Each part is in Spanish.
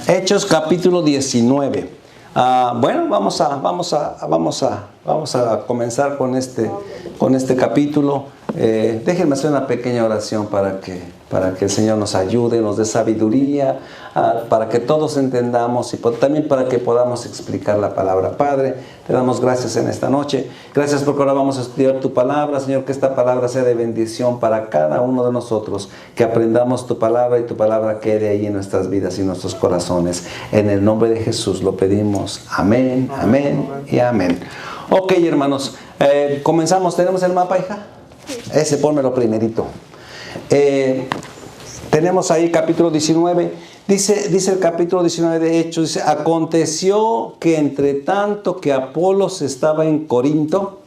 Hechos capítulo 19. Bueno, vamos a comenzar con este capítulo. Déjenme hacer una pequeña oración para que el Señor nos ayude, nos dé sabiduría, para que todos entendamos y también para que podamos explicar la palabra. Padre, te damos gracias en esta noche. Gracias porque ahora vamos a estudiar tu palabra, Señor, que esta palabra sea de bendición para cada uno de nosotros, que aprendamos tu palabra y tu palabra quede ahí en nuestras vidas y nuestros corazones. En el nombre de Jesús lo pedimos. Amén, amén y amén. Ok, hermanos, comenzamos. ¿Tenemos el mapa, hija? Ese, pónmelo primerito. Tenemos ahí capítulo 19. Dice el capítulo 19 de Hechos, dice: aconteció que entre tanto que Apolos estaba en Corinto,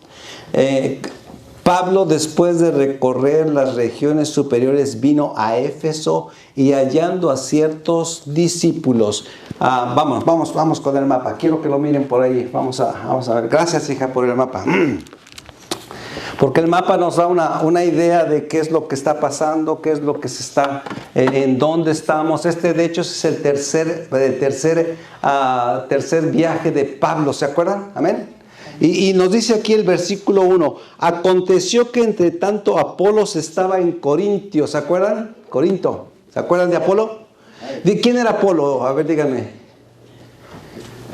Pablo, después de recorrer las regiones superiores, vino a Éfeso y hallando a ciertos discípulos. Vamos con el mapa. Quiero que lo miren por ahí. Vamos a ver. Gracias, hija, por el mapa. Porque el mapa nos da una idea de qué es lo que está pasando, qué es lo que se está, en dónde estamos. De hecho, es el tercer viaje de Pablo, ¿se acuerdan? Amén. Y nos dice aquí el versículo 1: aconteció que entre tanto Apolos estaba en Corintio, ¿se acuerdan? Corinto, ¿se acuerdan de Apolo? ¿De quién era Apolo? A ver, díganme.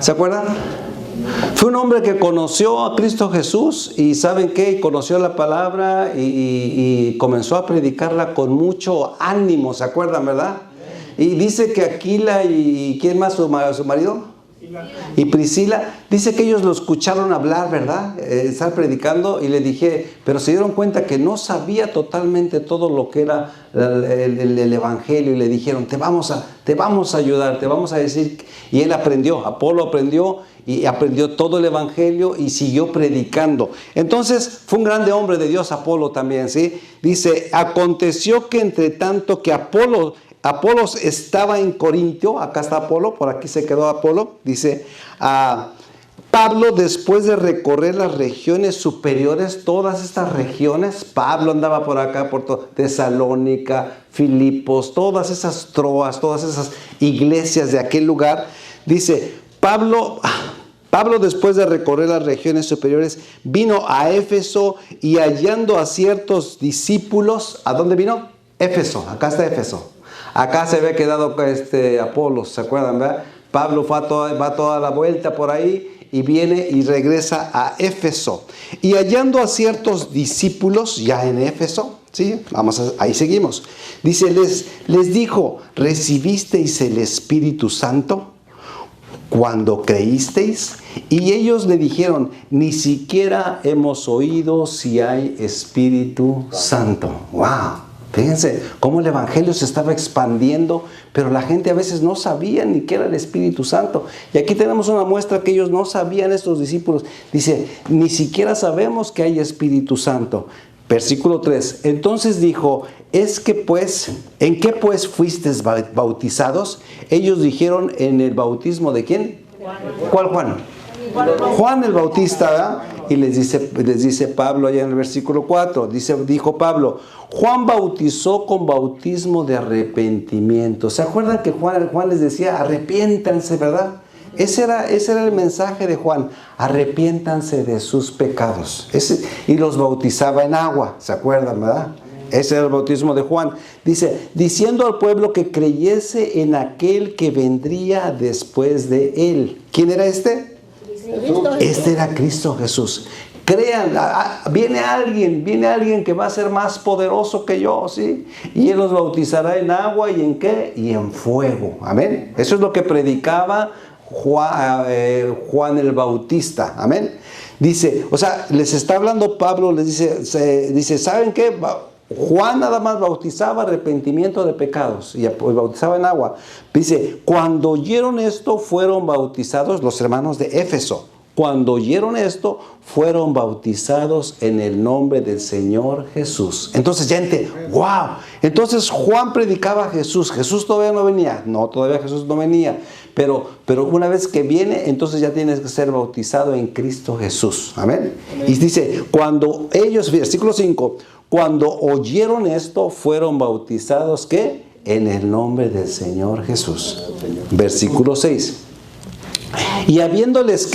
¿Se acuerdan? Fue un hombre que conoció a Cristo Jesús y ¿saben qué? Conoció la palabra y comenzó a predicarla con mucho ánimo, ¿se acuerdan, verdad? Y dice que Aquila y ¿quién más? ¿Su marido? Y Priscila, dice que ellos lo escucharon hablar, ¿verdad? Estar predicando, y le dije, pero se dieron cuenta que no sabía totalmente todo lo que era el evangelio, y le dijeron, te vamos a ayudar, te vamos a decir. Y él aprendió, Apolo aprendió y aprendió todo el evangelio y siguió predicando. Entonces fue un grande hombre de Dios Apolo también, ¿sí? Dice, aconteció que entre tanto que Apolos estaba en Corintio, acá está Apolo, por aquí se quedó Apolo, dice, Pablo, después de recorrer las regiones superiores, todas estas regiones, Pablo andaba por acá, por Tesalónica, Filipos, todas esas Troas, todas esas iglesias de aquel lugar, dice, Pablo, después de recorrer las regiones superiores, vino a Éfeso y hallando a ciertos discípulos, ¿a dónde vino? Éfeso, acá está Éfeso. Acá se había quedado Apolos, ¿se acuerdan, verdad? Pablo va toda la vuelta por ahí y viene y regresa a Éfeso. Y hallando a ciertos discípulos ya en Éfeso, ¿sí? Ahí seguimos. Dice, les dijo, ¿recibisteis el Espíritu Santo cuando creísteis? Y ellos le dijeron, ni siquiera hemos oído si hay Espíritu Santo. ¡Wow! Fíjense cómo el evangelio se estaba expandiendo, pero la gente a veces no sabía ni qué era el Espíritu Santo. Y aquí tenemos una muestra que ellos no sabían, estos discípulos. Dice, ni siquiera sabemos que hay Espíritu Santo. Versículo 3. Entonces dijo, ¿en qué pues fuisteis bautizados? Ellos dijeron, en el bautismo de ¿quién? Juan. ¿Cuál Juan? Juan el Bautista, ¿verdad? Y les dice Pablo allá en el versículo 4, dijo Pablo, Juan bautizó con bautismo de arrepentimiento. ¿Se acuerdan que Juan les decía, arrepiéntanse, verdad? Ese era el mensaje de Juan, arrepiéntanse de sus pecados. Y los bautizaba en agua, ¿se acuerdan, verdad? Ese era el bautismo de Juan. Dice, diciendo al pueblo que creyese en aquel que vendría después de él. ¿Quién era este? Este era Cristo Jesús. Crean, viene alguien que va a ser más poderoso que yo, ¿sí? Y Él los bautizará en agua y ¿en qué? Y en fuego. Amén. Eso es lo que predicaba Juan el Bautista. Amén. Dice, o sea, les está hablando Pablo, les dice, ¿saben qué? Juan nada más bautizaba arrepentimiento de pecados y bautizaba en agua. Dice, cuando oyeron esto fueron bautizados los hermanos de Éfeso. Cuando oyeron esto fueron bautizados en el nombre del Señor Jesús. Entonces wow. Entonces Juan predicaba a Jesús. Jesús todavía no venía. No, todavía Jesús no venía. Pero una vez que viene, entonces ya tienes que ser bautizado en Cristo Jesús. Amén. Y dice, cuando ellos, versículo 5, cuando oyeron esto, fueron bautizados, ¿qué? en el nombre del Señor Jesús. Versículo 6. Y habiéndoles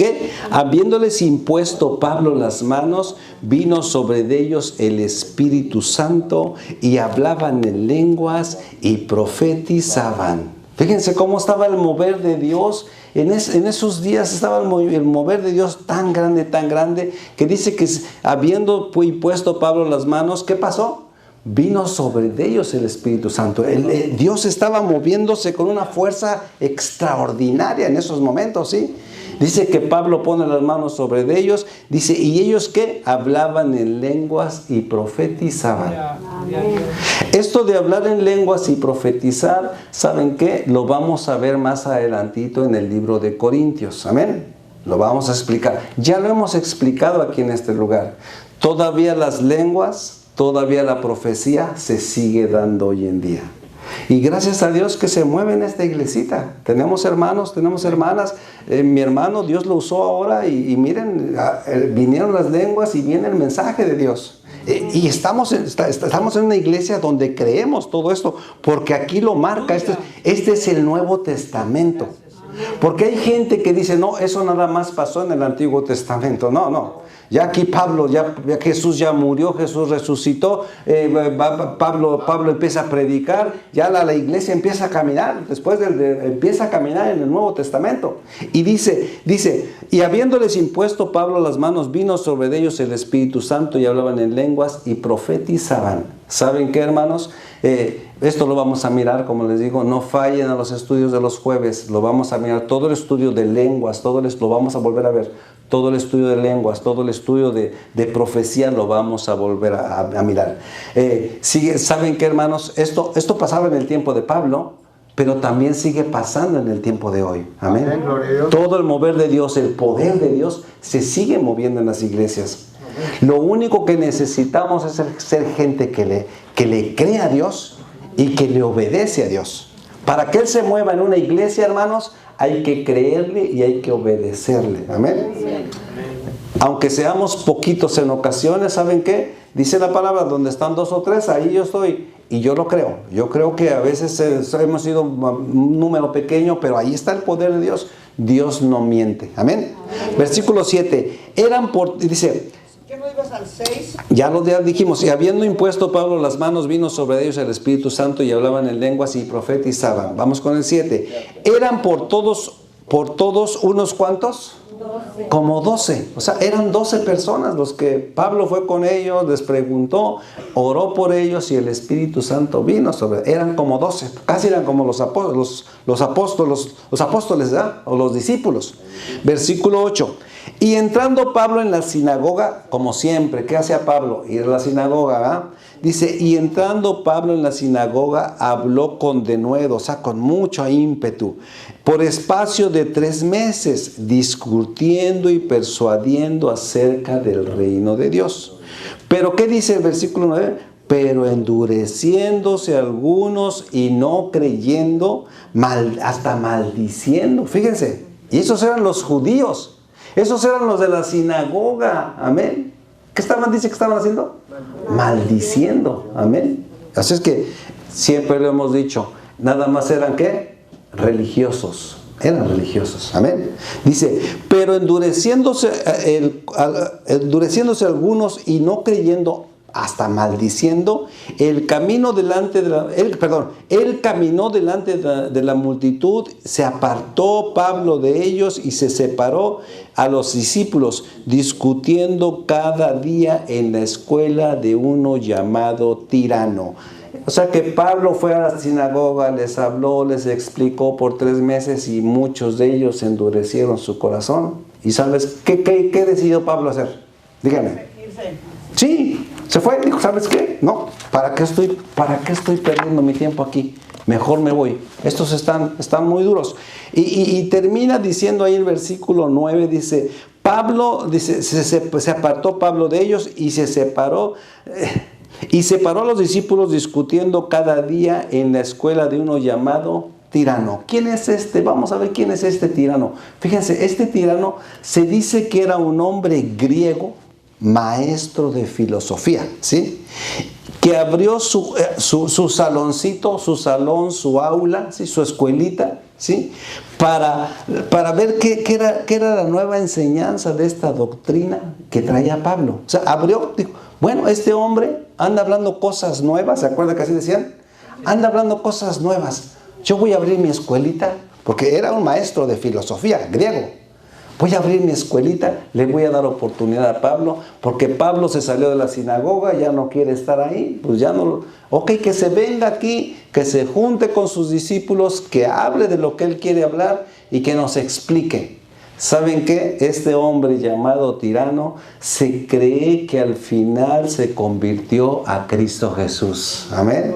impuesto Pablo las manos, vino sobre ellos el Espíritu Santo y hablaban en lenguas y profetizaban. Fíjense cómo estaba el mover de Dios. En esos días estaba el mover de Dios tan grande, que dice que habiendo puesto Pablo las manos, ¿qué pasó? Vino sobre ellos el Espíritu Santo. Dios estaba moviéndose con una fuerza extraordinaria en esos momentos, ¿sí? Dice que Pablo pone las manos sobre ellos. Dice, ¿y ellos qué? Hablaban en lenguas y profetizaban. Esto de hablar en lenguas y profetizar, ¿saben qué? Lo vamos a ver más adelantito en el libro de Corintios. Amén. Lo vamos a explicar. Ya lo hemos explicado aquí en este lugar. Todavía las lenguas, todavía la profecía se sigue dando hoy en día. Y gracias a Dios que se mueve en esta iglesita. Tenemos hermanos, tenemos hermanas. Mi hermano, Dios lo usó ahora y miren, vinieron las lenguas y viene el mensaje de Dios. Y estamos en una iglesia donde creemos todo esto, porque aquí lo marca. Este es el Nuevo Testamento. Porque hay gente que dice, no, eso nada más pasó en el Antiguo Testamento. No. Ya aquí Pablo, ya Jesús ya murió, Jesús resucitó, Pablo empieza a predicar, ya la iglesia empieza a caminar, empieza a caminar en el Nuevo Testamento. Y dice, y habiéndoles impuesto Pablo las manos, vino sobre ellos el Espíritu Santo y hablaban en lenguas y profetizaban. ¿Saben qué, hermanos? Esto lo vamos a mirar, como les digo, no fallen a los estudios de los jueves, lo vamos a mirar, todo el estudio de lenguas, lo vamos a volver a ver. Todo el estudio de lenguas, todo el estudio de profecía lo vamos a volver a mirar. ¿Saben qué, hermanos? Esto pasaba en el tiempo de Pablo, pero también sigue pasando en el tiempo de hoy. Amén. Todo el mover de Dios, el poder de Dios se sigue moviendo en las iglesias. Lo único que necesitamos es ser gente que le cree a Dios y que le obedece a Dios. Para que Él se mueva en una iglesia, hermanos, hay que creerle y hay que obedecerle. Amén. Aunque seamos poquitos en ocasiones, ¿saben qué? Dice la palabra, donde están 2 o 3, ahí yo estoy. Y yo lo creo. Yo creo que a veces hemos sido un número pequeño, pero ahí está el poder de Dios. Dios no miente. Amén. Versículo 7. Dice... ¿Qué no ibas al 6? Ya dijimos, y habiendo impuesto Pablo las manos, vino sobre ellos el Espíritu Santo y hablaban en lenguas y profetizaban. Vamos con el 7. Eran por todos unos cuantos, 12. Como 12. O sea, eran 12 personas los que Pablo fue con ellos, les preguntó, oró por ellos y el Espíritu Santo vino sobre ellos. Eran como 12, casi eran como los apóstoles, ¿verdad? O los discípulos. Versículo 8. Y entrando Pablo en la sinagoga, como siempre, ¿qué hacía Pablo? Ir a la sinagoga, ¿verdad? Dice, y entrando Pablo en la sinagoga, habló con denuedo, o sea, con mucho ímpetu, por espacio de 3 meses, discutiendo y persuadiendo acerca del reino de Dios. Pero, ¿qué dice el versículo 9? Pero endureciéndose algunos y no creyendo, hasta maldiciendo. Fíjense, y esos eran los judíos. Esos eran los de la sinagoga, amén. ¿Qué dice que estaban haciendo? Maldiciendo, amén. Así es que siempre lo hemos dicho, nada más eran ¿qué? Religiosos, eran religiosos, amén. Dice, pero endureciéndose algunos y no creyendo, hasta maldiciendo, él caminó delante de la multitud, se apartó Pablo de ellos y se separó a los discípulos, discutiendo cada día en la escuela de uno llamado Tirano. O sea que Pablo fue a la sinagoga, les habló, les explicó por 3 meses y muchos de ellos endurecieron su corazón. ¿Y sabes qué decidió Pablo hacer? Díganme. Sí, se fue, dijo, ¿sabes qué? No, ¿para qué estoy perdiendo mi tiempo aquí? Mejor me voy. Estos están muy duros. Y termina diciendo ahí el versículo 9, dice, se apartó Pablo de ellos y se separó, y separó a los discípulos discutiendo cada día en la escuela de uno llamado Tirano. ¿Quién es este? Vamos a ver quién es este tirano. Fíjense, este tirano se dice que era un hombre griego, maestro de filosofía, ¿sí? que abrió su saloncito, su salón, su aula, ¿sí? Su escuelita, ¿sí? Para ver qué era la nueva enseñanza de esta doctrina que traía Pablo. O sea, abrió, dijo, bueno, este hombre anda hablando cosas nuevas, ¿se acuerda que así decían? Anda hablando cosas nuevas. Yo voy a abrir mi escuelita, porque era un maestro de filosofía, griego. Voy a abrir mi escuelita, le voy a dar oportunidad a Pablo, porque Pablo se salió de la sinagoga, ya no quiere estar ahí, pues ya no... Ok, que se venga aquí, que se junte con sus discípulos, que hable de lo que él quiere hablar y que nos explique. ¿Saben qué? Este hombre llamado Tirano se cree que al final se convirtió a Cristo Jesús. Amén.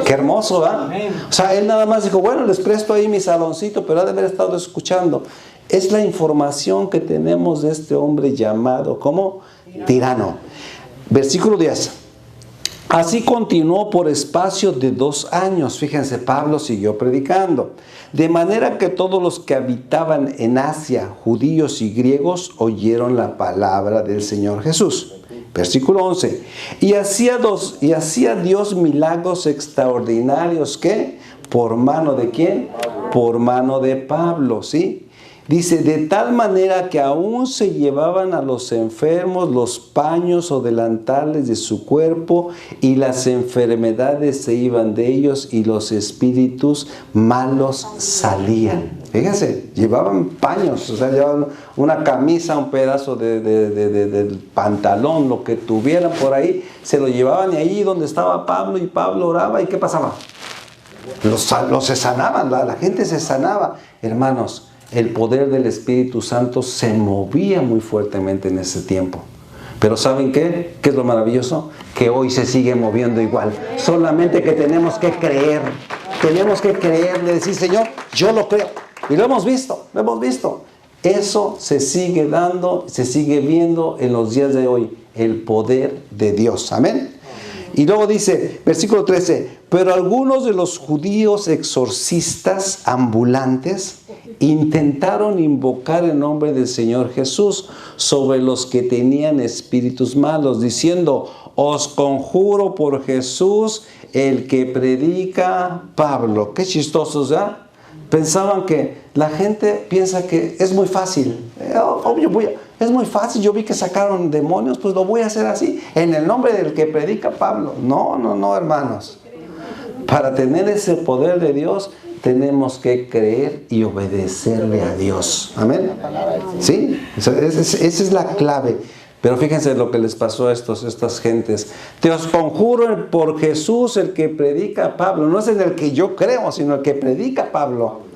Qué hermoso, ¿verdad? O sea, él nada más dijo, bueno, les presto ahí mi saloncito, pero ha de haber estado escuchando. Es la información que tenemos de este hombre llamado como Tirano. Versículo 10. Así continuó por espacio de 2 años. Fíjense, Pablo siguió predicando. De manera que todos los que habitaban en Asia, judíos y griegos, oyeron la palabra del Señor Jesús. Versículo 11. Y hacía Dios milagros extraordinarios, ¿qué? ¿Por mano de quién? Por mano de Pablo, ¿sí? Dice, de tal manera que aún se llevaban a los enfermos los paños o delantales de su cuerpo y las enfermedades se iban de ellos y los espíritus malos salían. Fíjense, llevaban paños, o sea, llevaban una camisa, un pedazo del pantalón, lo que tuvieran por ahí, se lo llevaban y ahí donde estaba Pablo y Pablo oraba, ¿y qué pasaba? Los se sanaban, la gente se sanaba. Hermanos, el poder del Espíritu Santo se movía muy fuertemente en ese tiempo. Pero ¿saben qué? ¿Qué es lo maravilloso? Que hoy se sigue moviendo igual. Solamente que tenemos que creer. Tenemos que creer, de decir, Señor, yo lo creo. Y lo hemos visto, lo hemos visto. Eso se sigue dando, se sigue viendo en los días de hoy. El poder de Dios. Amén. Y luego dice, versículo 13, pero algunos de los judíos exorcistas ambulantes intentaron invocar el nombre del Señor Jesús sobre los que tenían espíritus malos, diciendo, os conjuro por Jesús, el que predica Pablo. Qué chistosos, ¿ya? Pensaban que la gente piensa que es muy fácil. Obvio, es muy fácil. Yo vi que sacaron demonios, pues lo voy a hacer así, en el nombre del que predica Pablo. No, hermanos. Para tener ese poder de Dios, tenemos que creer y obedecerle a Dios. Amén. ¿Sí? Esa es la clave. Pero fíjense lo que les pasó a estas gentes. Te os conjuro por Jesús, el que predica Pablo. No es en el que yo creo, sino el que predica Pablo.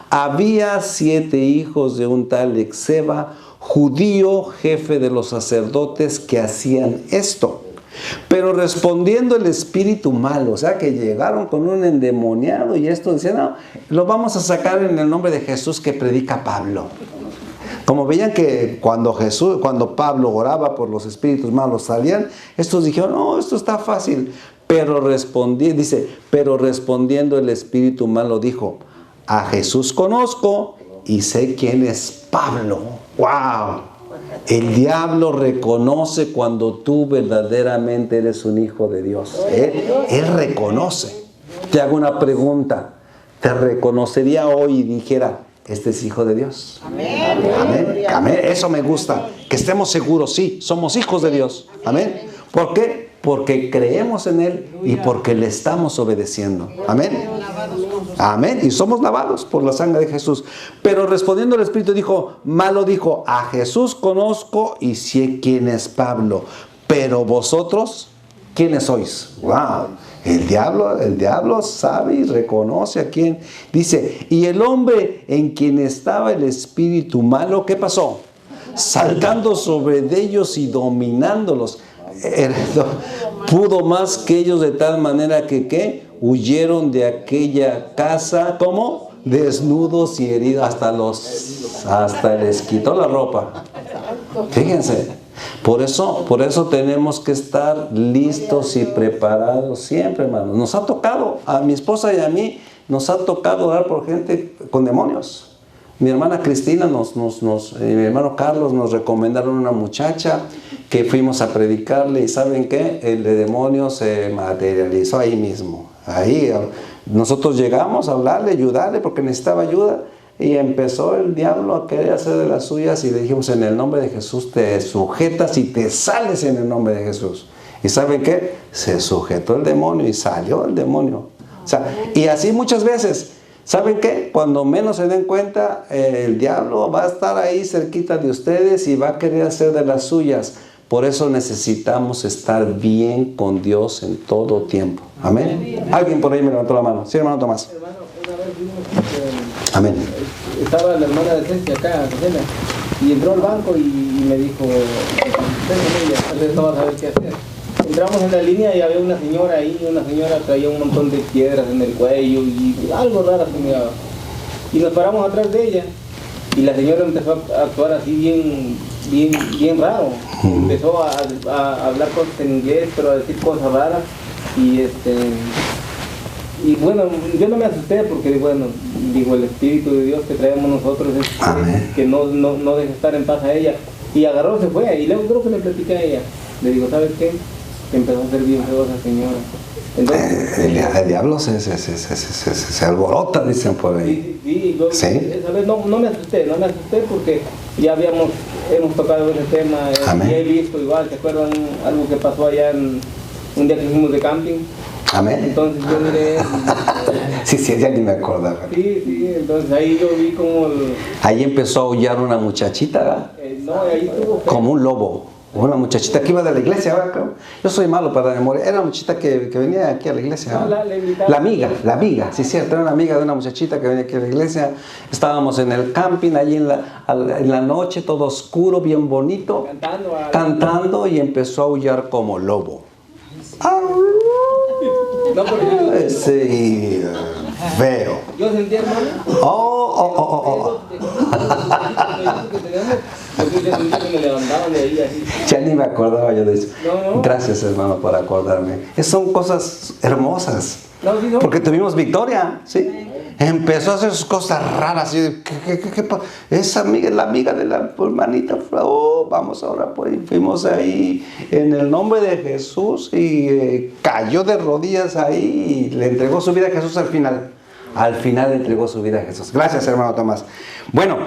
Había 7 hijos de un tal Exeba, judío, jefe de los sacerdotes, que hacían esto. Pero respondiendo el espíritu malo, o sea que llegaron con un endemoniado y esto decían, no, lo vamos a sacar en el nombre de Jesús que predica Pablo. Como veían que cuando Pablo oraba por los espíritus malos salían, estos dijeron, no, esto está fácil. Pero respondiendo el espíritu malo dijo, a Jesús conozco y sé quién es Pablo. ¡Wow! El diablo reconoce cuando tú verdaderamente eres un hijo de Dios. Él reconoce. Te hago una pregunta. ¿Te reconocería hoy y dijera, este es hijo de Dios? Amén. Amén. Amén. Eso me gusta. Que estemos seguros, sí, somos hijos de Dios. Amén. ¿Por qué? Porque creemos en Él y porque le estamos obedeciendo. Amén. Amén. Y somos lavados por la sangre de Jesús. Pero respondiendo el Espíritu malo dijo, a Jesús conozco y sé quién es Pablo. Pero vosotros, ¿quiénes sois? Wow. El diablo sabe y reconoce a quién. Dice, y el hombre en quien estaba el espíritu malo, ¿qué pasó? Saltando sobre ellos y dominándolos. Pudo más que ellos de tal manera que ¿qué? Huyeron de aquella casa, ¿cómo? Desnudos y heridos, hasta les quitó la ropa. Fíjense. Por eso tenemos que estar listos y preparados siempre, hermanos. Nos ha tocado, a mi esposa y a mí, nos ha tocado orar por gente con demonios. mi hermana Cristina, mi hermano Carlos nos recomendaron una muchacha que fuimos a predicarle y ¿saben qué? El demonio se materializó ahí mismo. Ahí nosotros llegamos a hablarle, ayudarle porque necesitaba ayuda y empezó el diablo a querer hacer de las suyas y le dijimos en el nombre de Jesús te sujetas y te sales en el nombre de Jesús. ¿Y saben qué? Se sujetó el demonio y salió el demonio. O sea, y así muchas veces. ¿Saben qué? Cuando menos se den cuenta, el diablo va a estar ahí cerquita de ustedes y va a querer hacer de las suyas. Por eso necesitamos estar bien con Dios en todo tiempo. Amén. Alguien por ahí me levantó la mano. Sí, hermano Tomás. Hermano, una vez vimos Amén. estaba la hermana de Ceci acá, Rosena, y entró al banco y me dijo, ven con ella, entonces no vas a saber qué hacer. Entramos en la línea y había una señora ahí, una señora traía un montón de piedras en el cuello y algo raro se miraba. Y nos paramos atrás de ella y la señora empezó a actuar así bien raro. Empezó a hablar cosas en inglés, pero a decir cosas raras y bueno, yo no me asusté porque bueno, digo, el Espíritu de Dios que traemos nosotros es que no deja estar en paz a ella. Y agarró, se fue y luego creo que le platiqué a ella. Le digo, ¿sabes qué? Empezó a ser bien feo esa señora. Entonces, el diablo se alborota, dicen por ahí. Sí. Esa vez no me asusté porque ya hemos tocado ese tema y he visto igual, ¿se acuerdan algo que pasó allá un día que fuimos de camping? Amén. Entonces yo miré. Sí, ya ni me acordaba. Sí, entonces ahí yo vi como ahí empezó a aullar una muchachita, ¿verdad? No, ahí estuvo como un lobo. Una muchachita que iba de la iglesia, ¿verdad? Yo soy malo para la memoria. Era una muchachita que venía aquí a la iglesia. No, la amiga, sí, cierto. Era una amiga de una muchachita que venía aquí a la iglesia. Estábamos en el camping, allí en la noche, todo oscuro, bien bonito. Cantando y empezó a aullar como lobo. No, pero sí, feo. Yo sentí, hermano. Ya ni me acordaba yo de eso. No. Gracias, hermano, por acordarme. Son cosas hermosas. No. Porque tuvimos victoria, ¿sí? Empezó a hacer sus cosas raras. Esa amiga es la amiga de la hermanita. Vamos ahora por ahí. Fuimos ahí en el nombre de Jesús y cayó de rodillas ahí y le entregó su vida a Jesús al final. Al final entregó su vida a Jesús. Gracias, hermano Tomás. Bueno,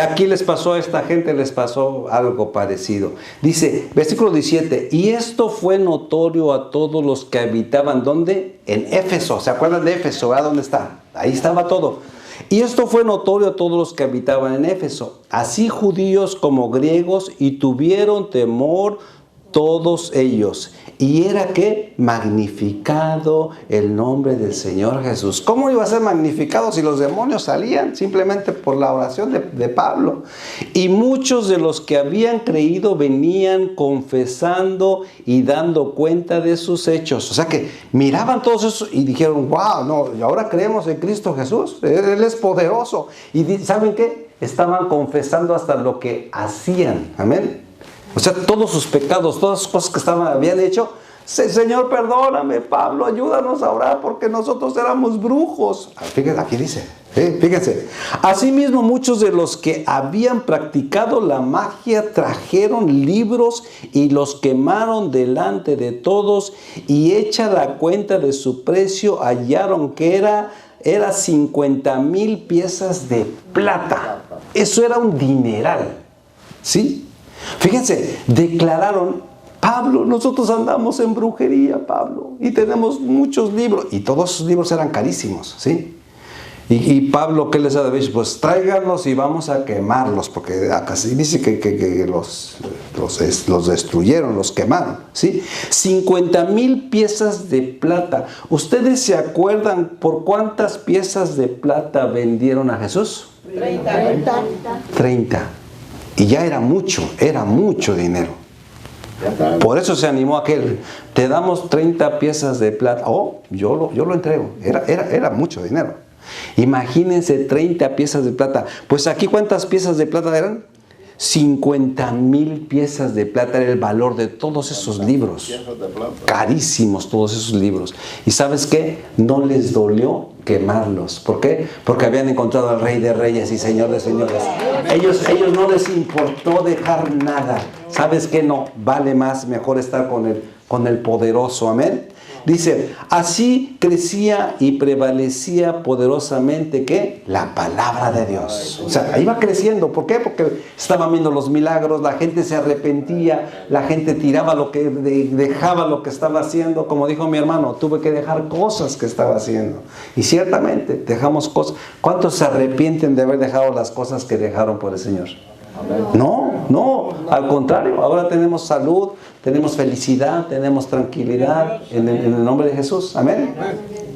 aquí les pasó a esta gente, les pasó algo parecido. Dice, versículo 17, y esto fue notorio a todos los que habitaban, ¿dónde? En Éfeso. ¿Se acuerdan de Éfeso? ¿A dónde está? Ahí estaba todo. Y esto fue notorio a todos los que habitaban en Éfeso, así judíos como griegos, y tuvieron temor todos ellos. Y era que magnificado el nombre del Señor Jesús. ¿Cómo iba a ser magnificado si los demonios salían? Simplemente por la oración de Pablo. Y muchos de los que habían creído venían confesando y dando cuenta de sus hechos. O sea que miraban todos eso y dijeron, wow, no, ahora creemos en Cristo Jesús. Él es poderoso. Y ¿saben qué? Estaban confesando hasta lo que hacían. Amén. O sea, todos sus pecados, todas las cosas que habían hecho. Señor, perdóname, Pablo, ayúdanos a orar porque nosotros éramos brujos. Fíjense, aquí dice, fíjense. Asimismo, muchos de los que habían practicado la magia trajeron libros y los quemaron delante de todos, y hecha la cuenta de su precio, hallaron que era 50,000 piezas de plata. Eso era un dineral, ¿sí? Fíjense, declararon, Pablo, nosotros andamos en brujería, Pablo, y tenemos muchos libros, y todos esos libros eran carísimos, ¿sí? Y Pablo, ¿qué les ha dicho? Pues tráiganlos y vamos a quemarlos, porque acá sí dice que los destruyeron, los quemaron, ¿sí? 50,000 piezas de plata. ¿Ustedes se acuerdan por cuántas piezas de plata vendieron a Jesús? 30. Y ya era mucho dinero. Por eso se animó aquel, te damos 30 piezas de plata. Yo lo entrego. Era mucho dinero. Imagínense 30 piezas de plata. Pues aquí, ¿cuántas piezas de plata eran? 50,000 piezas de plata era el valor de todos esos libros. Carísimos todos esos libros. ¿Y sabes qué? No les dolió quemarlos. ¿Por qué? Porque habían encontrado al Rey de Reyes y Señor de Señores. Ellos no les importó dejar nada. ¿Sabes qué? No, vale más, mejor estar con el poderoso. Amén. Dice, así crecía y prevalecía poderosamente, ¿qué? La palabra de Dios. O sea, iba creciendo. ¿Por qué? Porque estaban viendo los milagros, la gente se arrepentía, la gente tiraba dejaba lo que estaba haciendo. Como dijo mi hermano, tuve que dejar cosas que estaba haciendo. Y ciertamente, dejamos cosas. ¿Cuántos se arrepienten de haber dejado las cosas que dejaron por el Señor? No, al contrario, ahora tenemos salud, tenemos felicidad, tenemos tranquilidad en el nombre de Jesús. Amén.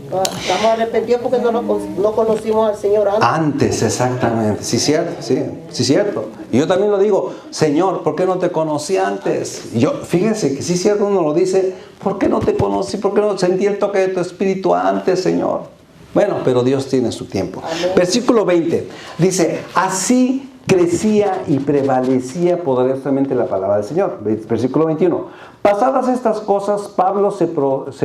Estamos arrepentidos porque no conocimos al Señor antes. Antes, exactamente. Sí, cierto, sí, cierto. Y yo también lo digo, Señor, ¿por qué no te conocí antes? Y yo, fíjense que sí, cierto, uno lo dice, ¿por qué no te conocí? ¿Por qué no sentí el toque de tu espíritu antes, Señor? Bueno, pero Dios tiene su tiempo. Amén. Versículo 20, dice, así crecía y prevalecía poderosamente la palabra del Señor. Versículo 21. Pasadas estas cosas, Pablo se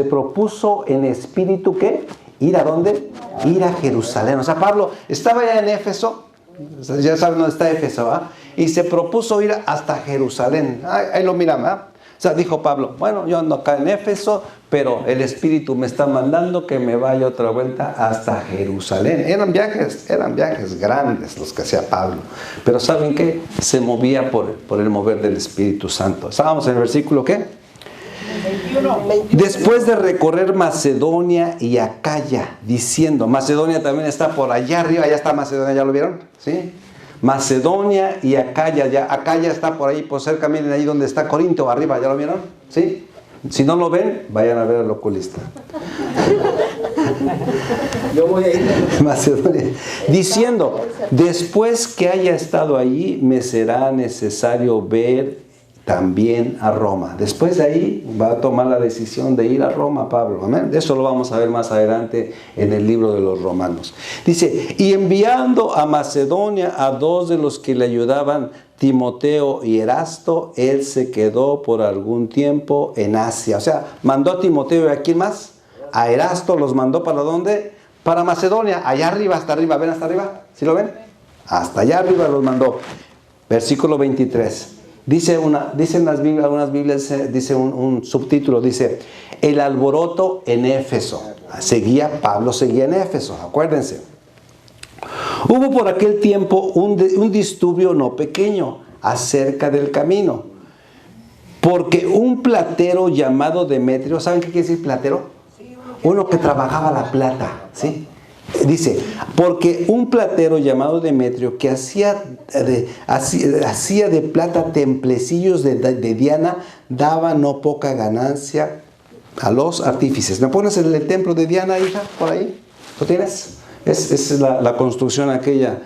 propuso en espíritu, ¿qué? ¿Ir a dónde? Ir a Jerusalén. O sea, Pablo estaba ya en Éfeso, ya saben dónde está Éfeso, ¿ah? Y se propuso ir hasta Jerusalén. Ahí lo miran, ¿ah? O sea, dijo Pablo, bueno, yo ando acá en Éfeso, pero el Espíritu me está mandando que me vaya otra vuelta hasta Jerusalén. Eran viajes grandes los que hacía Pablo. Pero ¿saben qué? Se movía por el mover del Espíritu Santo. Estábamos en el versículo, ¿qué? 21. Después de recorrer Macedonia y Acaya, diciendo, Macedonia también está por allá arriba, allá está Macedonia, ¿ya lo vieron? ¿Sí? Macedonia y Acaya, Acaya está por ahí, por cerca, miren ahí donde está Corinto, arriba, ¿ya lo vieron? ¿Sí? Si no lo ven, vayan a ver al oculista. Yo voy a ir. Macedonia. Diciendo, después que haya estado allí, me será necesario ver también a Roma. Después de ahí va a tomar la decisión de ir a Roma, Pablo. Amén. De eso lo vamos a ver más adelante en el libro de los Romanos. Dice, y enviando a Macedonia a dos de los que le ayudaban, Timoteo y Erasto, él se quedó por algún tiempo en Asia. O sea, mandó a Timoteo y ¿a quién más? A Erasto los mandó ¿para dónde? Para Macedonia, allá arriba, hasta arriba. ¿Ven hasta arriba? ¿Sí lo ven? Hasta allá arriba los mandó. Versículo 23. Dicen las Biblias, algunas Biblias, dice un subtítulo, dice, el alboroto en Éfeso. Pablo seguía en Éfeso, acuérdense. Hubo por aquel tiempo un disturbio no pequeño acerca del camino, porque un platero llamado Demetrio, ¿saben qué quiere decir platero? Uno que trabajaba la plata, ¿sí? Dice, porque un platero llamado Demetrio que hacía de plata templecillos de Diana, daba no poca ganancia a los artífices. ¿Me pones el templo de Diana, hija, por ahí? ¿Lo tienes? Es la construcción aquella,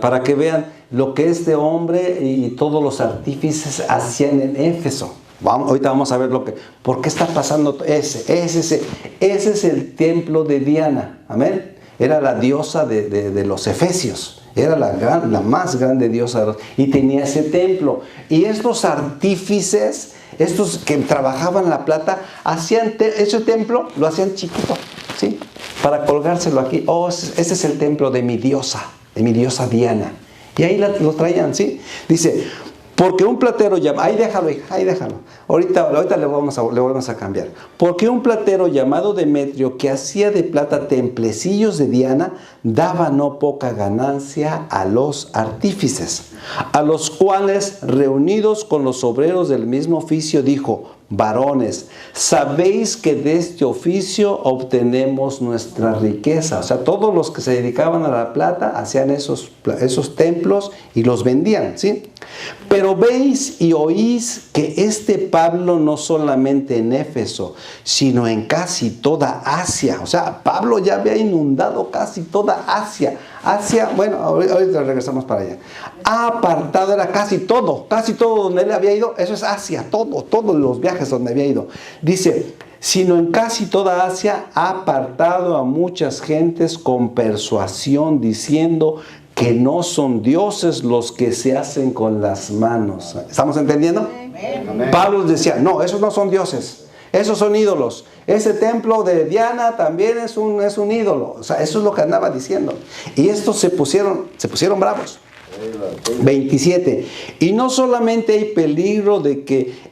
para que vean lo que este hombre y todos los artífices hacían en Éfeso. Ahorita vamos a ver por qué está pasando. Ese es el templo de Diana. Amén. Era la diosa de los efesios. Era la más grande diosa. Y tenía ese templo. Y estos artífices, estos que trabajaban la plata, hacían ese templo, lo hacían chiquito, ¿sí? Para colgárselo aquí. Oh, ese es el templo de mi diosa Diana. Y ahí lo traían, ¿sí? Dice, porque un platero ahí déjalo, hija, ahí déjalo. Ahorita le volvemos a cambiar. Porque un platero llamado Demetrio, que hacía de plata templecillos de Diana, daba no poca ganancia a los artífices, a los cuales, reunidos con los obreros del mismo oficio, dijo, varones, sabéis que de este oficio obtenemos nuestra riqueza. O sea, todos los que se dedicaban a la plata hacían esos templos y los vendían, ¿sí? Pero veis y oís que este Pablo no solamente en Éfeso, sino en casi toda Asia. O sea, Pablo ya había inundado casi toda Asia. Bueno, ahorita regresamos para allá. Ha apartado, era casi todo donde él había ido, eso es Asia, todos los viajes donde había ido. Dice, sino en casi toda Asia ha apartado a muchas gentes con persuasión, diciendo que no son dioses los que se hacen con las manos. ¿Estamos entendiendo? Amén. Pablo decía, no, esos no son dioses, esos son ídolos. ese templo de Diana también es un ídolo. O sea, eso es lo que andaba diciendo. Y estos se pusieron bravos. 27. Y no solamente hay peligro de que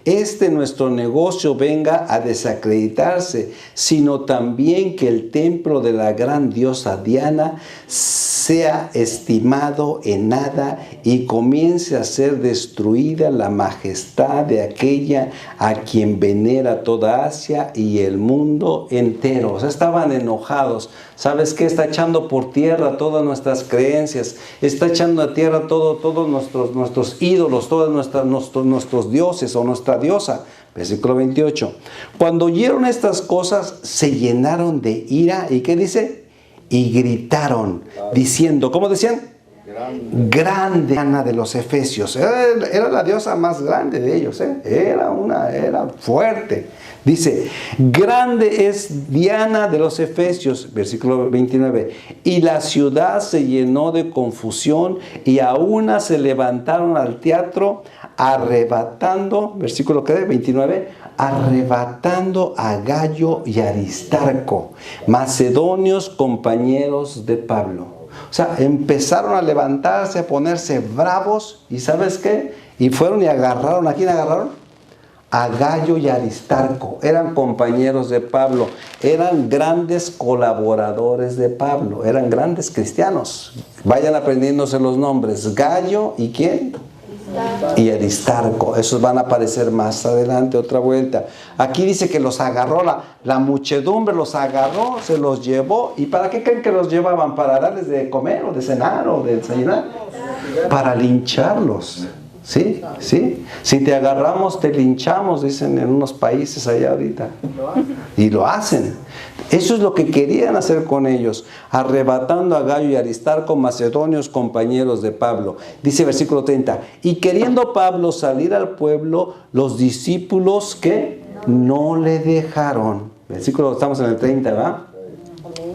nuestro negocio venga a desacreditarse, sino también que el templo de la gran diosa Diana sea estimado en nada y comience a ser destruida la majestad de aquella a quien venera toda Asia y el mundo entero. O sea, estaban enojados. ¿Sabes qué? Está echando por tierra todas nuestras creencias, está echando a tierra todos nuestros ídolos, todos nuestros dioses o nuestra diosa. Versículo 28. Cuando oyeron estas cosas, se llenaron de ira. ¿Y qué dice? Y gritaron, diciendo, ¿cómo decían? Grande Diana de los Efesios. Era la diosa más grande de ellos, ¿eh? Era fuerte. Dice, grande es Diana de los Efesios, versículo 29. Y la ciudad se llenó de confusión y a una se levantaron al teatro arrebatando, versículo 29, arrebatando a Gayo y Aristarco, macedonios compañeros de Pablo. O sea, empezaron a levantarse, a ponerse bravos y ¿sabes qué? Y fueron y agarraron, ¿a quién agarraron? A Gayo y Aristarco. Eran compañeros de Pablo, eran grandes colaboradores de Pablo, eran grandes cristianos. Vayan aprendiéndose los nombres, Gayo y ¿quién? Y Aristarco. Esos van a aparecer más adelante, otra vuelta. Aquí dice que los agarró, la muchedumbre los agarró, se los llevó. ¿Y para qué creen que los llevaban? ¿Para darles de comer o de cenar o de desayunar? Para lincharlos. Sí, sí. Si te agarramos, te linchamos, dicen en unos países allá ahorita. Y lo hacen. Eso es lo que querían hacer con ellos, arrebatando a Gayo y Aristarco, macedonios compañeros de Pablo. Dice versículo 30, y queriendo Pablo salir al pueblo, los discípulos que no le dejaron. Versículo, estamos en el 30, ¿verdad?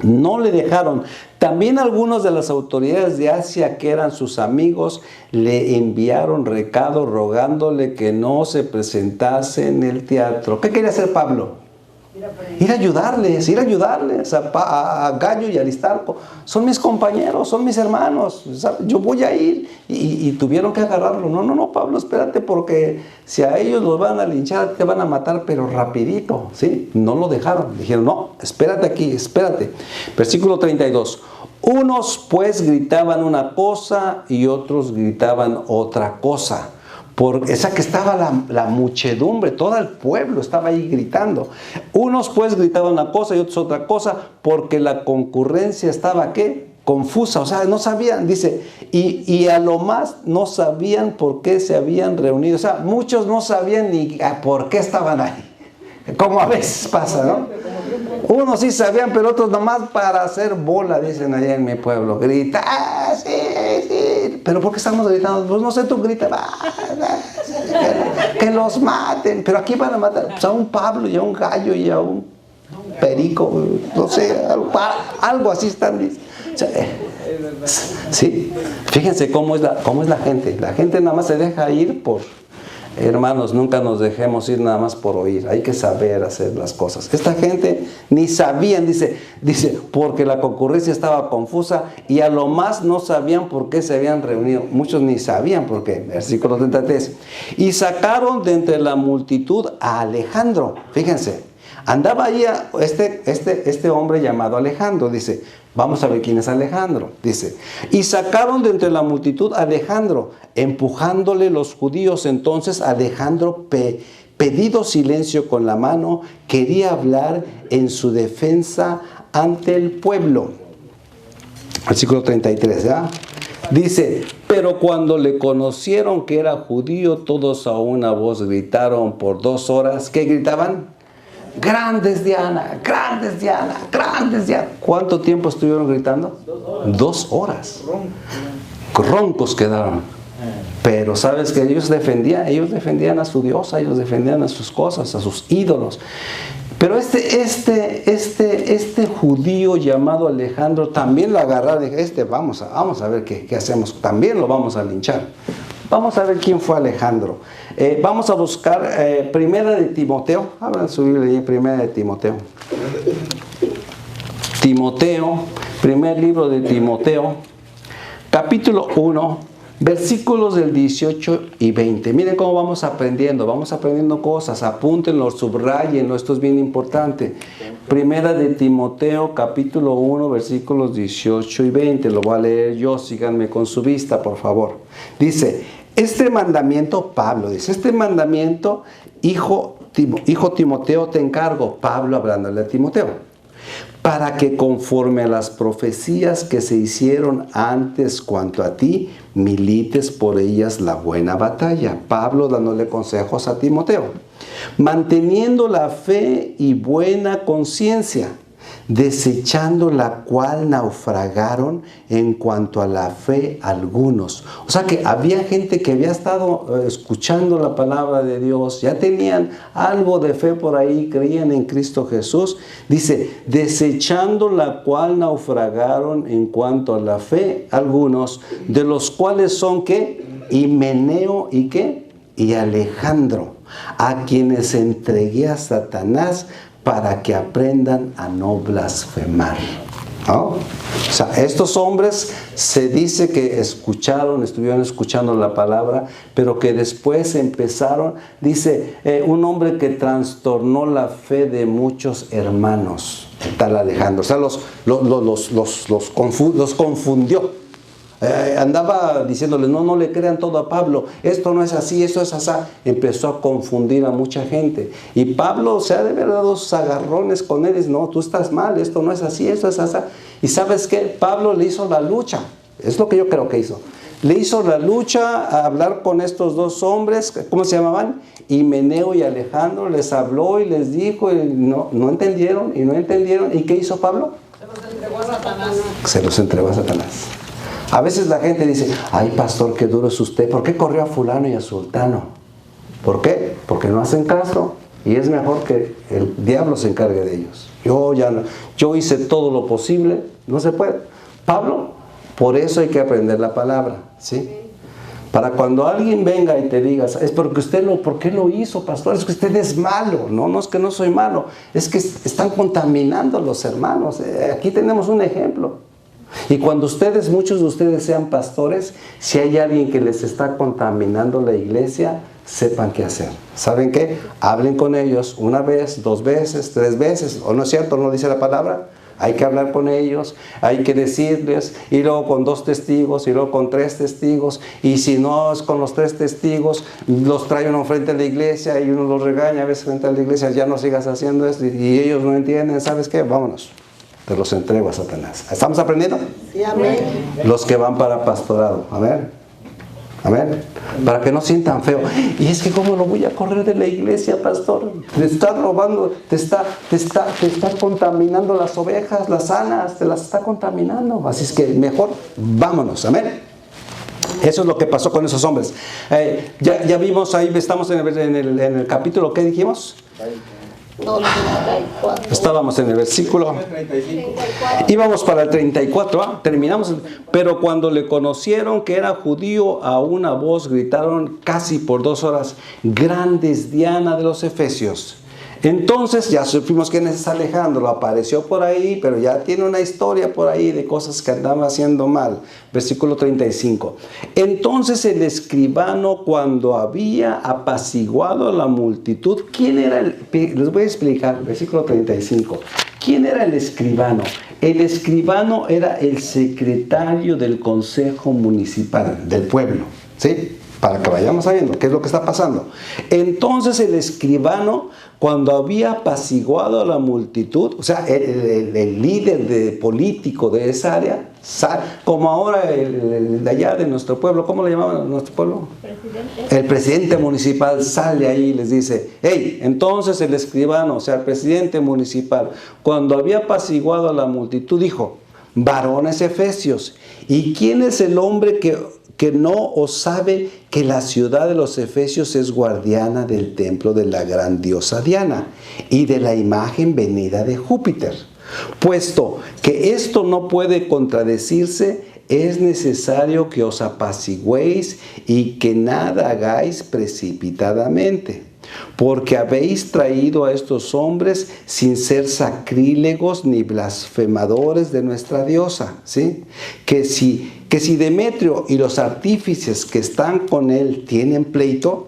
No le dejaron. También algunos de las autoridades de Asia, que eran sus amigos, le enviaron recado rogándole que no se presentase en el teatro. ¿Qué quería hacer Pablo? Ir a ayudarles a Gayo y Aristarco. Son mis compañeros, son mis hermanos. Yo voy a ir. Y tuvieron que agarrarlo. No, Pablo, espérate, porque si a ellos los van a linchar, te van a matar, pero rapidito. ¿Sí? No lo dejaron. Dijeron, no, espérate aquí, espérate. Versículo 32. Unos pues gritaban una cosa y otros gritaban otra cosa. Esa que estaba la muchedumbre, todo el pueblo estaba ahí gritando. Unos pues gritaban una cosa y otros otra cosa, porque la concurrencia estaba, ¿qué? Confusa, o sea, no sabían, dice, y a lo más no sabían por qué se habían reunido. O sea, muchos no sabían ni por qué estaban ahí. Como a veces pasa, ¿no? Unos sí sabían, pero otros nomás para hacer bola, dicen allá en mi pueblo. Grita, sí. ¿Pero por qué estamos gritando? Pues no sé, tú gritas, que los maten. Pero aquí van a matar pues, a un Pablo y a un Gallo y a un Perico, no sé, algo así están. O sea, sí, fíjense cómo es la gente. La gente nada más se deja ir por... Hermanos, nunca nos dejemos ir nada más por oír. Hay que saber hacer las cosas. Esta gente ni sabían, dice, porque la concurrencia estaba confusa y a lo más no sabían por qué se habían reunido. Muchos ni sabían por qué. Versículo 33. Y sacaron de entre la multitud a Alejandro. Fíjense, andaba ahí este hombre llamado Alejandro. Dice, vamos a ver quién es Alejandro. Dice, y sacaron de entre la multitud a Alejandro, empujándole los judíos. Entonces Alejandro, pedido silencio con la mano, quería hablar en su defensa ante el pueblo. Versículo 33, ¿ya? Dice, pero cuando le conocieron que era judío, todos a una voz gritaron por 2 horas. ¿Qué gritaban? Grandes Diana, grandes Diana, grandes Diana. ¿Cuánto tiempo estuvieron gritando? 2 horas. Roncos quedaron. Pero sabes que ellos defendían a su diosa, ellos defendían a sus cosas, a sus ídolos. Pero este judío llamado Alejandro también lo agarraron y dije, vamos a ver qué hacemos, también lo vamos a linchar. Vamos a ver quién fue Alejandro. Vamos a buscar Primera de Timoteo. Abran su Biblia ahí, Primera de Timoteo. Timoteo, primer libro de Timoteo, capítulo 1, versículos del 18 y 20. Miren cómo vamos aprendiendo cosas, apúntenlo, subrayenlo, esto es bien importante. Primera de Timoteo, capítulo 1, versículos 18 y 20. Lo voy a leer yo, síganme con su vista, por favor. Dice, este mandamiento, Pablo dice, este mandamiento, hijo Timoteo, te encargo, Pablo hablándole a Timoteo, para que conforme a las profecías que se hicieron antes cuanto a ti, milites por ellas la buena batalla. Pablo dándole consejos a Timoteo. Manteniendo la fe y buena conciencia, desechando la cual naufragaron en cuanto a la fe algunos. O sea que había gente que había estado escuchando la palabra de Dios, ya tenían algo de fe por ahí, creían en Cristo Jesús. Dice, desechando la cual naufragaron en cuanto a la fe algunos, de los cuales son ¿qué? Himeneo y ¿qué? Y Alejandro, a quienes entregué a Satanás para que aprendan a no blasfemar. ¿No? O sea, estos hombres se dice que estuvieron escuchando la palabra, pero que después empezaron, dice, un hombre que trastornó la fe de muchos hermanos, tal Alejandro. O sea, los confundió. Andaba diciéndoles, no le crean todo a Pablo, esto no es así, esto es así. Empezó a confundir a mucha gente. Y Pablo se ha de haber dado sus agarrones con él. No, tú estás mal, esto no es así, esto es así. Y ¿sabes qué? Pablo le hizo la lucha. Es lo que yo creo que hizo. Le hizo la lucha a hablar con estos dos hombres, ¿cómo se llamaban? Himeneo y Alejandro. Les habló y les dijo, y no entendieron, y no entendieron. ¿Y qué hizo Pablo? Se los entregó a Satanás. Se los entregó a Satanás. A veces la gente dice, ay pastor, qué duro es usted, ¿por qué corrió a fulano y a sultano? ¿Por qué? Porque no hacen caso y es mejor que el diablo se encargue de ellos. Yo hice todo lo posible, no se puede. Pablo, por eso hay que aprender la palabra, ¿sí? Para cuando alguien venga y te diga, es porque ¿por qué lo hizo, pastor? Es que usted es malo. No es que no soy malo, es que están contaminando a los hermanos. Aquí tenemos un ejemplo. Y cuando muchos de ustedes sean pastores, si hay alguien que les está contaminando la iglesia, sepan qué hacer. ¿Saben qué? Hablen con ellos una vez, 2 veces, 3 veces. ¿O no es cierto? ¿No dice la palabra? Hay que hablar con ellos, hay que decirles, y luego con 2 testigos, y luego con 3 testigos. Y si no es con los 3 testigos, los trae uno frente a la iglesia y uno los regaña a veces frente a la iglesia, ya no sigas haciendo esto. Y ellos no entienden, ¿sabes qué? Vámonos. Te los entrego a Satanás. ¿Estamos aprendiendo? Sí, amén. Los que van para pastorado. Amén. Amén. Para que no sientan feo. Y es que ¿cómo lo voy a correr de la iglesia, pastor? Te está robando, te está contaminando las ovejas, las sanas, te las está contaminando. Así es que mejor vámonos. Amén. Eso es lo que pasó con esos hombres. Ya vimos ahí, estamos en el capítulo, ¿qué dijimos? No, 34. Estábamos en el versículo. Íbamos para el 34, terminamos. Pero cuando le conocieron que era judío, a una voz gritaron casi por 2 horas, grande es Diana de los Efesios. Entonces ya supimos quién es Alejandro, apareció por ahí, pero ya tiene una historia por ahí de cosas que andaba haciendo mal. Versículo 35. Entonces el escribano, cuando había apaciguado a la multitud, ¿quién era les voy a explicar, versículo 35. ¿Quién era el escribano? El escribano era el secretario del consejo municipal del pueblo, ¿sí? Para que vayamos sabiendo qué es lo que está pasando. Entonces el escribano, cuando había apaciguado a la multitud, o sea, el líder político de esa área, como ahora el de allá de nuestro pueblo, ¿cómo le llamaban a nuestro pueblo? El presidente municipal sale ahí y les dice, hey, entonces el escribano, o sea, el presidente municipal, cuando había apaciguado a la multitud, dijo, varones efesios, ¿y quién es el hombre que no os sabe que la ciudad de los Efesios es guardiana del templo de la gran diosa Diana y de la imagen venida de Júpiter? Puesto que esto no puede contradecirse, es necesario que os apaciguéis y que nada hagáis precipitadamente, porque habéis traído a estos hombres sin ser sacrílegos ni blasfemadores de nuestra diosa, ¿sí? Que si Demetrio y los artífices que están con él tienen pleito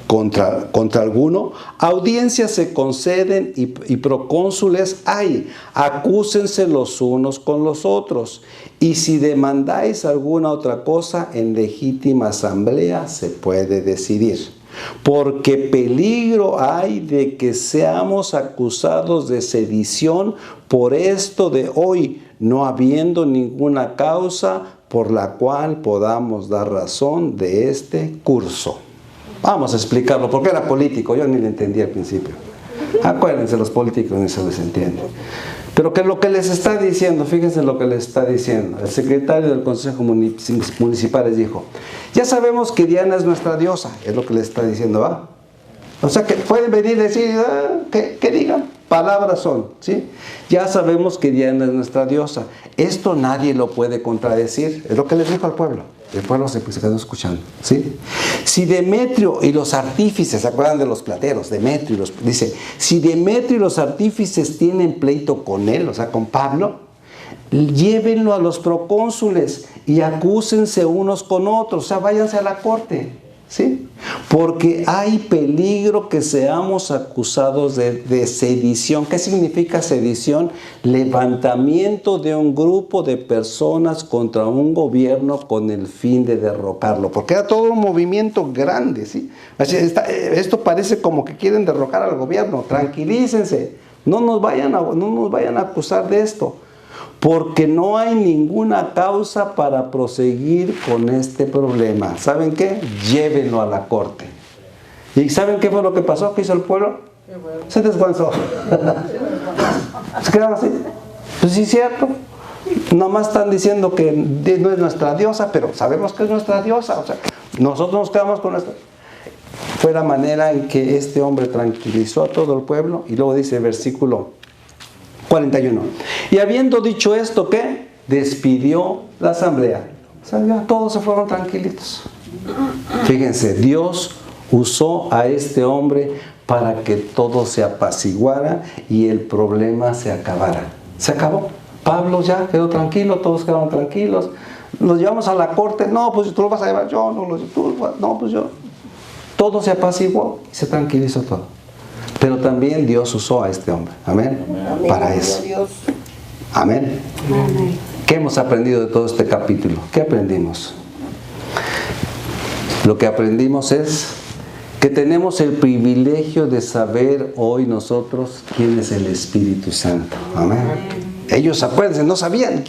contra alguno, audiencias se conceden y procónsules hay, acúsense los unos con los otros, y si demandáis alguna otra cosa, en legítima asamblea se puede decidir. Porque peligro hay de que seamos acusados de sedición por esto de hoy, no habiendo ninguna causa por la cual podamos dar razón de este curso. Vamos a explicarlo, porque era político, yo ni lo entendí al principio. Acuérdense, los políticos ni se les entiende. Pero que lo que les está diciendo, fíjense lo que les está diciendo. El secretario del Consejo Municipal les dijo, ya sabemos que Diana es nuestra diosa, es lo que les está diciendo, ¿va? O sea que pueden venir y decir, que digan, palabras son, ¿sí? Ya sabemos que Diana es nuestra diosa. Esto nadie lo puede contradecir, es lo que les dijo al pueblo. El pueblo se quedó escuchando, ¿sí? Si Demetrio y los artífices, ¿se acuerdan de los plateros? Demetrio dice, si Demetrio y los artífices tienen pleito con él, o sea, con Pablo, llévenlo a los procónsules y acúsense unos con otros, o sea, váyanse a la corte, ¿sí? Porque hay peligro que seamos acusados de sedición. ¿Qué significa sedición? Levantamiento de un grupo de personas contra un gobierno con el fin de derrocarlo. Porque era todo un movimiento grande, ¿sí? Esto parece como que quieren derrocar al gobierno. Tranquilícense, no nos vayan a acusar de esto. Porque no hay ninguna causa para proseguir con este problema. ¿Saben qué? Llévenlo a la corte. ¿Y saben qué fue lo que pasó? ¿Qué hizo el pueblo? Se desguanzó. Se quedaron así. Pues sí, es cierto. Nomás están diciendo que no es nuestra diosa, pero sabemos que es nuestra diosa. O sea, nosotros nos quedamos con nuestra. Fue la manera en que este hombre tranquilizó a todo el pueblo. Y luego dice el versículo 41. Y habiendo dicho esto, ¿qué? Despidió la asamblea. O sea, ya todos se fueron tranquilitos. Fíjense, Dios usó a este hombre para que todo se apaciguara y el problema se acabara. Se acabó. Pablo ya quedó tranquilo, todos quedaron tranquilos. Los llevamos a la corte. No, pues tú lo vas a llevar yo. No, pues yo. Todo se apaciguó y se tranquilizó todo. Pero también Dios usó a este hombre. Amén. Amén. Para eso. Amén. Amén. ¿Qué hemos aprendido de todo este capítulo? ¿Qué aprendimos? Lo que aprendimos es que tenemos el privilegio de saber hoy nosotros quién es el Espíritu Santo. Amén. Ellos, acuérdense, no sabían.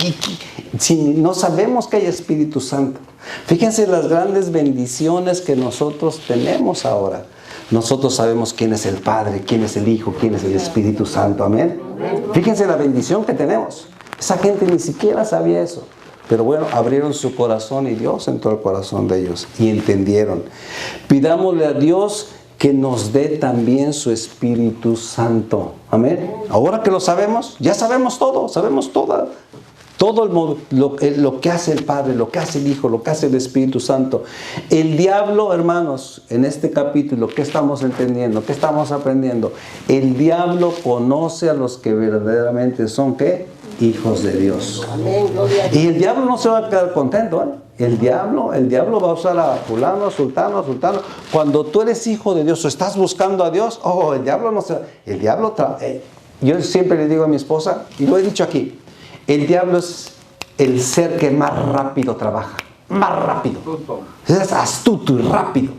No sabemos que hay Espíritu Santo. Fíjense las grandes bendiciones que nosotros tenemos ahora. Nosotros sabemos quién es el Padre, quién es el Hijo, quién es el Espíritu Santo. Amén. Fíjense la bendición que tenemos. Esa gente ni siquiera sabía eso. Pero bueno, abrieron su corazón y Dios entró al corazón de ellos y entendieron. Pidámosle a Dios que nos dé también su Espíritu Santo. Amén. Ahora que lo sabemos, ya sabemos todo, sabemos todo lo que hace el Padre, lo que hace el Hijo, lo que hace el Espíritu Santo. El diablo, hermanos, en este capítulo, ¿qué estamos entendiendo? ¿Qué estamos aprendiendo? El diablo conoce a los que verdaderamente son, ¿qué? Hijos de Dios. Amén, gloria a Dios. Y el diablo no se va a quedar contento, ¿eh? El diablo va a usar a fulano, sultano. Cuando tú eres hijo de Dios o estás buscando a Dios, el diablo no se... El diablo... Yo siempre le digo a mi esposa, y lo he dicho aquí, el diablo es el ser que más rápido trabaja. Más rápido. Es astuto y rápido.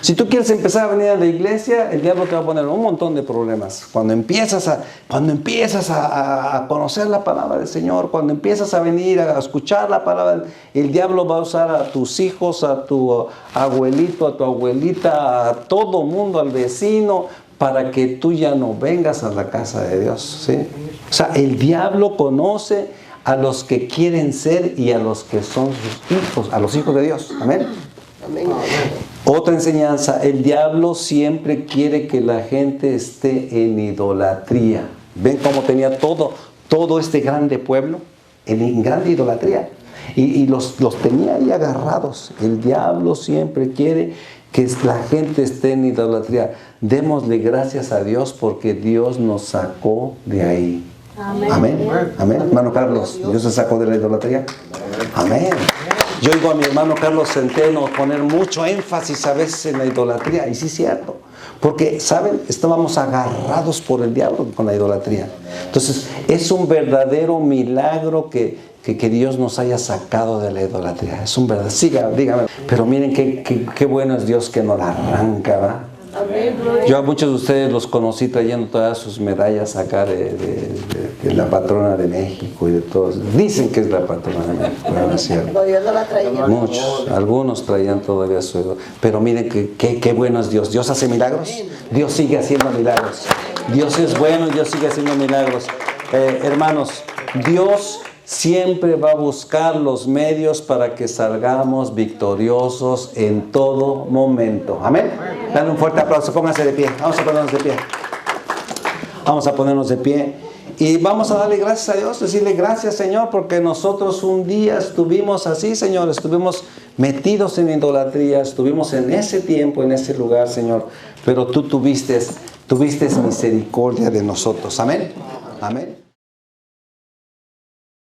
Si tú quieres empezar a venir a la iglesia, el diablo te va a poner un montón de problemas. Cuando empiezas a conocer la palabra del Señor, cuando empiezas a venir a escuchar la palabra, el diablo va a usar a tus hijos, a tu abuelito, a tu abuelita, a todo mundo, al vecino, para que tú ya no vengas a la casa de Dios, ¿sí? O sea, el diablo conoce a los que quieren ser y a los que son sus hijos, a los hijos de Dios. Amén. Amén. Otra enseñanza, el diablo siempre quiere que la gente esté en idolatría. ¿Ven cómo tenía todo este grande pueblo? En grande idolatría. y los tenía ahí agarrados. El diablo siempre quiere que la gente esté en idolatría. Démosle gracias a Dios porque Dios nos sacó de ahí. Amén. Amén. Amén. Hermano Carlos, Dios se sacó de la idolatría. Amén. Yo oigo a mi hermano Carlos Centeno poner mucho énfasis a veces en la idolatría. Y sí es cierto. Porque, ¿saben? Estábamos agarrados por el diablo con la idolatría. Entonces, es un verdadero milagro que Dios nos haya sacado de la idolatría. Es un verdadero. Siga, dígame. Pero miren qué bueno es Dios que nos la arranca, ¿va? Yo a muchos de ustedes los conocí trayendo todas sus medallas acá de la patrona de México y de todos. Dicen que es la patrona de México, no es cierto. No, yo no la traía. Muchos, algunos traían todavía su... Pero miren qué bueno es Dios. Dios hace milagros. Dios sigue haciendo milagros. Dios es bueno y Dios sigue haciendo milagros. Hermanos, Dios siempre va a buscar los medios para que salgamos victoriosos en todo momento. Amén. Dale un fuerte aplauso. Pónganse de pie. Vamos a ponernos de pie. Vamos a ponernos de pie. Y vamos a darle gracias a Dios, decirle gracias, Señor, porque nosotros un día estuvimos así, Señor, estuvimos metidos en idolatría, estuvimos en ese tiempo, en ese lugar, Señor, pero tú tuviste misericordia de nosotros. Amén. Amén.